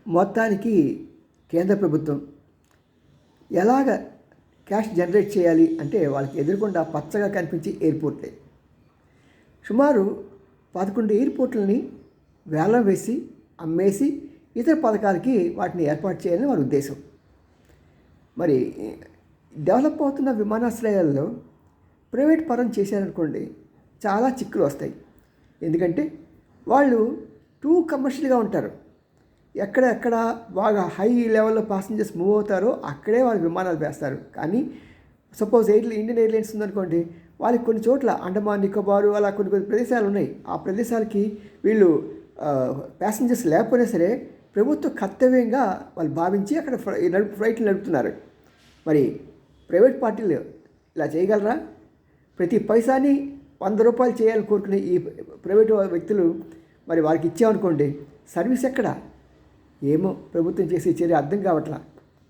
మొత్తానికి కేంద్ర ప్రభుత్వం ఎలాగ క్యాష్ జనరేట్ చేయాలి అంటే వాళ్ళకి ఎదురుకుండా పచ్చగా కనిపించే ఎయిర్పోర్ట్లే. సుమారు 11 ఎయిర్పోర్ట్లని వేలం వేసి అమ్మేసి ఇతర పథకాలకి వాటిని ఏర్పాటు చేయాలని వారి ఉద్దేశం. మరి డెవలప్ అవుతున్న విమానాశ్రయాల్లో ప్రైవేట్ పరం చేశారనుకోండి, చాలా చిక్కులు వస్తాయి. ఎందుకంటే వాళ్ళు టూ కమర్షియల్గా ఉంటారు. ఎక్కడ బాగా హై లెవెల్లో ప్యాసింజర్స్ మూవ్ అవుతారో అక్కడే వాళ్ళు విమానాలు వేస్తారు. కానీ సపోజ్ ఇండియన్ ఎయిర్లైన్స్ ఉందనుకోండి, వాళ్ళకి కొన్ని చోట్ల అండమాన్ నికోబారు అలా కొన్ని ప్రదేశాలు ఉన్నాయి. ఆ ప్రదేశాలకి వీళ్ళు ప్యాసింజర్స్ లేకపోయినా సరే ప్రభుత్వ కర్తవ్యంగా వాళ్ళు భావించి అక్కడ ఫ్లైట్లు నడుపుతున్నారు. మరి ప్రైవేట్ పార్టీలు ఇలా చేయగలరా? ప్రతి పైసాని 100 రూపాయలు చేయాలని కోరుకునే ఈ ప్రైవేటు వ్యక్తులు మరి వారికి ఇచ్చామనుకోండి, సర్వీస్ ఎక్కడ? ఏమో ప్రభుత్వం చేసే చర్య అర్థం కావట్లా.